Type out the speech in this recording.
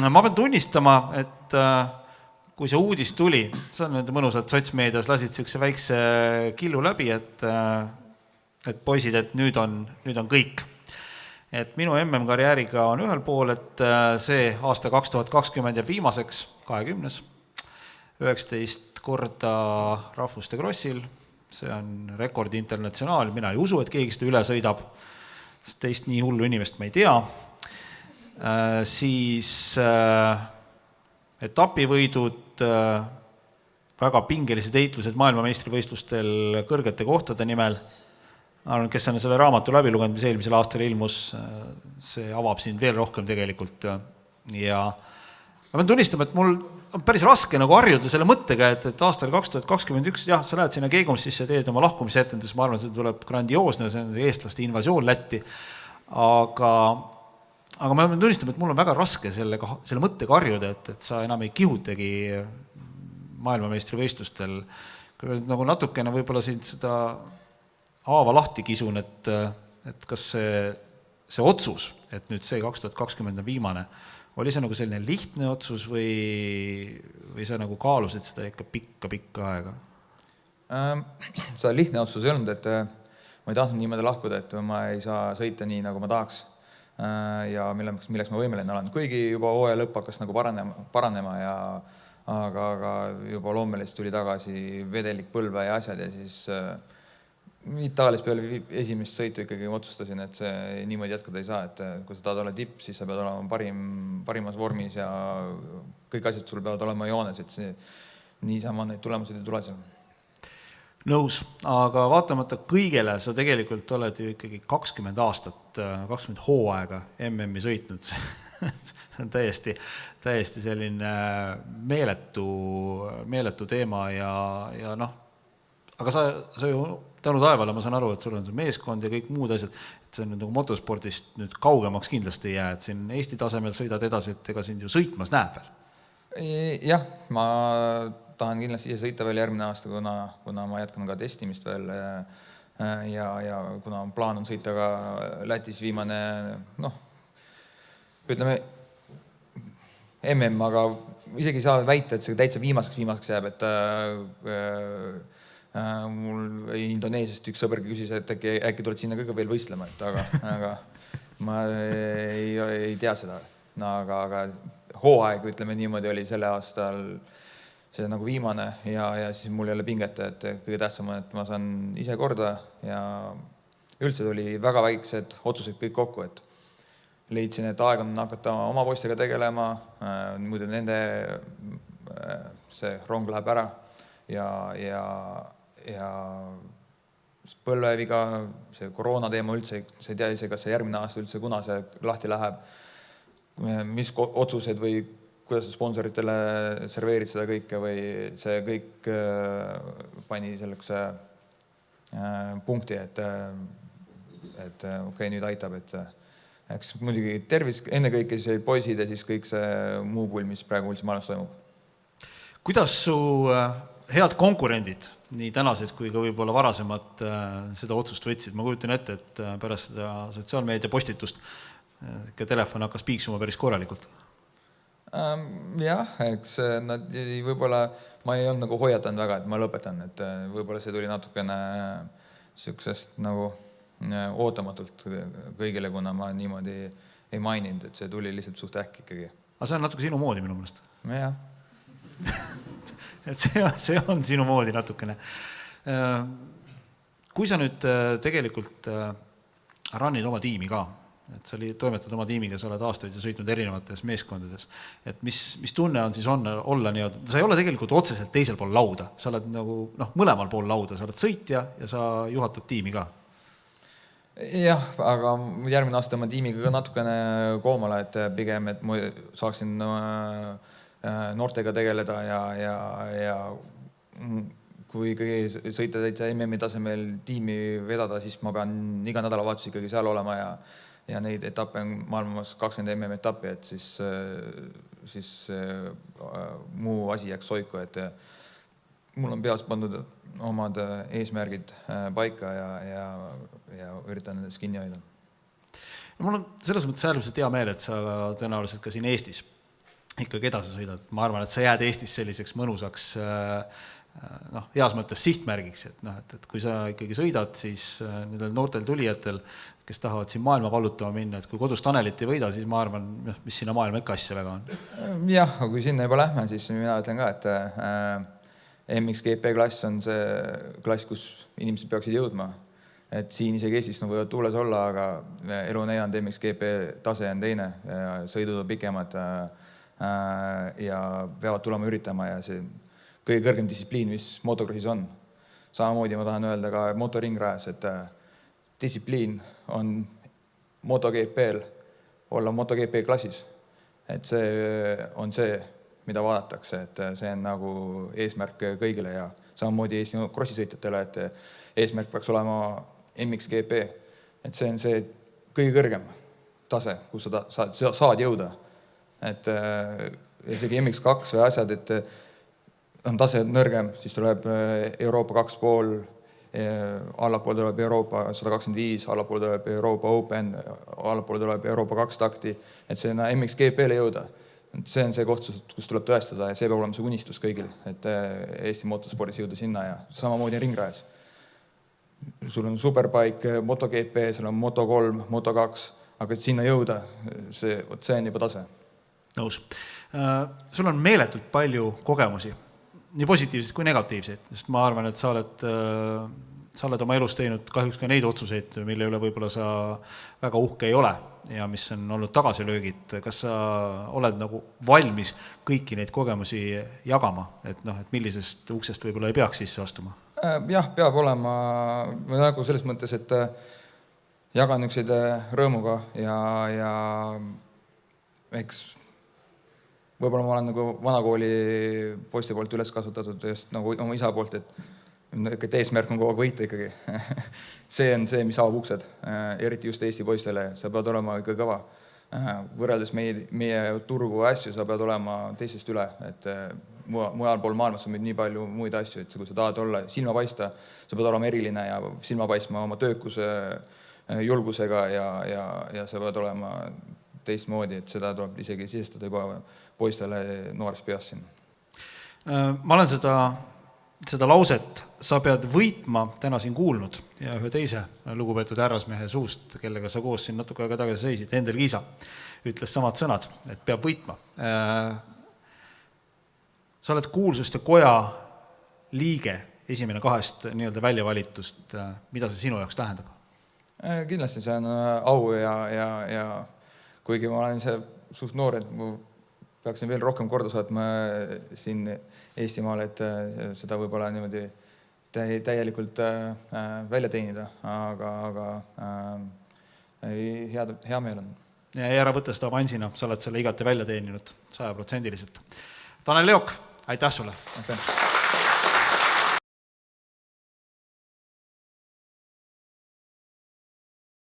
Ma pean tunnistama, et kui see uudis tuli, sa nüüd mõnusalt sotsmeedias lasid siukse väikse killu läbi, et poisid, et nüüd on kõik. Et minu MM-karjääriga on ühel pool, et see aasta 2020 jääb viimaseks, 20. 19 korda rahvuste krossil, see on rekordi internatsionaal, mina ei usu, et keegi seda üle sõidab, sest teist nii hullu inimest ma ei tea. Siis etapivõidud, väga pingelised heitlused maailmameistrivõistlustel kõrgete kohtade nimel. Kes on selle raamatu läbi lugenud, mis eelmisel aastal ilmus, see avab siin veel rohkem tegelikult. Ja ma pean tunnistama, et mul on päris raske nagu harjuda selle mõttega, et aastal 2021, jah, sa lähed sinna Keegumsisse, teed oma lahkumisetendus, ma arvan, see tuleb grandioosne, see on eestlaste invasioon Lätti, aga ma pean tunnistama, et mul on väga raske selle mõttega harjuda, et sa enam ei kihutegi maailmameistrivõistlustel. Nagu natukene võib-olla siin seda haava lahti kisun, et kas see otsus, et nüüd see 2020 on viimane, oli see nagu selline lihtne otsus või sa nagu kaalusid seda ikka pikka aega? See lihtne otsus ei olnud, et ma ei tahtnud niimoodi lahkuda, et ma ei saa sõita nii, nagu ma tahaks ja milleks ma võimeline olen. Kuigi juba hooaja lõpp hakkas nagu paranema, aga juba loomelist tuli tagasi vedelik põlve ja asjad ja siis Itaalias peale esimest sõitu ikkagi otsustasin, et see niimoodi jätkada ei saa, et kui sa tahad olla tipp, siis sa pead olema parimas vormis ja kõik asjad sul peavad olema joones, et see niisama neid tulemused ei tule seal. Nõus, aga vaatamata kõigele sa tegelikult oled ju ikkagi 20 aastat, 20 hooaega MM-i sõitnud. See on täiesti selline meeletu teema ja noh, aga sa ju tänu taevale, ma saan aru, et sul on see meeskond ja kõik muud asjad, et see on nagu motospordist nüüd kaugemaks kindlasti ei jää, et siin Eesti tasemel sõidad edasi, et ega sind ju sõitmas näeb veel? Jah, ma tahan kindlasti ise sõita veel järgmine aasta, kuna ma jätkan ka testimist veel ja kuna plaan on sõita ka Lätis viimane, ütleme MM, aga isegi saa väita, et see täitsa viimaseks jääb, et mul Indoneesiast üks sõbergi küsis, et äkki tuled sinna kõige veel võistlema, aga ma ei tea seda. Aga hooaeg, ütleme niimoodi, oli selle aastal see nagu viimane ja siis mul ei ole pinget, et kõige tähtsam on, et ma saan ise korda ja üldse tuli väga väiksed otsused kõik kokku, et leidsin, et aeg on hakata oma poistega tegelema, muidu nende see rong läheb ära ja põlveviga, see koroona teema üldse, see ei tea ise, kas see järgmine aasta üldse kuna see lahti läheb, mis otsused või kuidas sponsoritele serveerid seda kõike või see kõik pani selleks punkti, et okei, nüüd aitab, et eks muidugi tervis, enne kõike siis poisid ja siis kõik see muu pull, mis praegu üldse maailmas toimub. Kuidas su head konkurendid, nii tänased kui ka võib-olla varasemad seda otsust võtsid? Ma kujutan ette, et pärast seda sotsiaalmeedia postitust ka telefon hakkas piiksuma päris korralikult. Jah, eks nad võib-olla, ma ei olnud nagu hoiatanud väga, et ma lõpetan, et võib-olla see tuli natukene siuksest nagu ootamatult kõigile, kuna ma niimoodi ei maininud, et see tuli lihtsalt suht äkki ikkagi. Aga see on natuke sinu moodi minu mõelest. Jah. Et see on sinu moodi natukene. Kui sa nüüd tegelikult rannid oma tiimi ka, et sa toimetad oma tiimiga, sa oled aastaid ju sõitnud erinevates meeskondades, et mis tunne on siis olla nii-öelda, sa ei ole tegelikult otseselt teisel pool lauda, sa oled nagu mõlemal pool lauda, sa oled sõitja ja sa juhatad tiimi ka. Jah, aga järgmine aasta oma tiimiga ka natukene koomale, et pigem, et ma saaksin noortega tegeleda ja kui ikkagi sõita täitsa MM-i tasemel tiimi vedada, siis ma pean iga nädalavahetus ikkagi seal olema ja neid etappe on maailmas 20 MM-etappi, et siis siis muu asi jääks soiku, et mul on peas pandud omad eesmärgid paika ja üritan nendest kinni hoida. Mul on selles mõttes äärmiselt hea meel, et sa tõenäoliselt ka siin Eestis ikkagi edasi sõidad. Ma arvan, et sa jääd Eestis selliseks mõnusaks heas mõttes sihtmärgiks, et kui sa ikkagi sõidad, siis nendel noortel tulijatel, kes tahavad siin maailma vallutama minna, et kui kodus Tanelit ei võida, siis ma arvan, mis sinna maailma ikka asja väga on. Jah, aga kui sinna juba lähme, siis mina ütlen ka, et MXGP klass on see klass, kus inimesed peaksid jõudma. Et siin isegi Eestis võivad tuules olla, aga elu on näidanud, MXGP tase on teine, sõidud on pikemad ja peavad tulema üritama ja see kõige kõrgem distsipliin, mis motocrossis on. Samamoodi ma tahan öelda ka motoringrajas, et distsipliin on MotoGP-l olla MotoGP klassis. Et see on see, mida vaadatakse, et see on nagu eesmärk kõigile ja samamoodi Eesti krossisõitjatele, et eesmärk peaks olema MXGP, et see on see kõige kõrgem tase, kus sa saad jõuda. Et isegi MX2 või asjad, et on tase nõrgem, siis tuleb Euroopa 2,5, allapool tuleb Euroopa 125, allapool tuleb Euroopa Open, allapool tuleb Euroopa 2 takti, et see on MXGP-le jõuda. Et see on see koht, kus tuleb tõestada ja see peab olema see unistus kõigil, et Eesti motospordis jõuda sinna ja samamoodi Ringrajas. Sul on Superbike, MotoGP, sul on Moto3, Moto2, aga sinna jõuda, see on juba tase. Nõus. Sul on meeletult palju kogemusi, nii positiivseid kui negatiivseid, sest ma arvan, et sa oled oma elus teinud kahjuks ka neid otsuseid, mille üle võib-olla sa väga uhke ei ole ja mis on olnud tagasilöögid. Kas sa oled nagu valmis kõiki neid kogemusi jagama, et millisest uksest võib-olla ei peaks sisse astuma? Jah, peab olema nagu selles mõttes, et jagan ükseid rõõmuga ja eks võib-olla ma olen nagu vanakooli poiste poolt üles kasvatatud just nagu oma isa poolt, et eesmärk on kogu aeg võita ikkagi. See on see, mis avab uksed, eriti just Eesti poistele, sa pead olema ikka kõva. Võrreldes meie turgu asju, sa pead olema teisest üle, et mujal pool maailmas on nii palju muid asju, et kui sa tahad olla silma paista, sa pead olema eriline ja silma paistma oma töökuse julgusega ja sa pead olema teistmoodi, et seda tuleb isegi sisestada juba poistele noores peas siin. Ma olen seda lauset, sa pead võitma, täna siin kuulnud ja ühe teise lugupeetud härrasmehe suust, kellega sa koos siin natuke aega tagasi seisid, Endel Kiisa, ütles samad sõnad, et peab võitma. Sa oled kuulsuste koja liige, esimene 2 välja valitust. Mida see sinu jaoks tähendab? Kindlasti see on au ja kuigi ma olen see suht noor, et ma peaksin veel rohkem korda saatma siin Eestimaal, et seda võib-olla niimoodi täielikult välja teenida, aga hea meel on. Ja ära võtta seda avansina, sa oled selle igati välja teeninud 100%. Tanel Leok, aitäh sulle! Aitäh!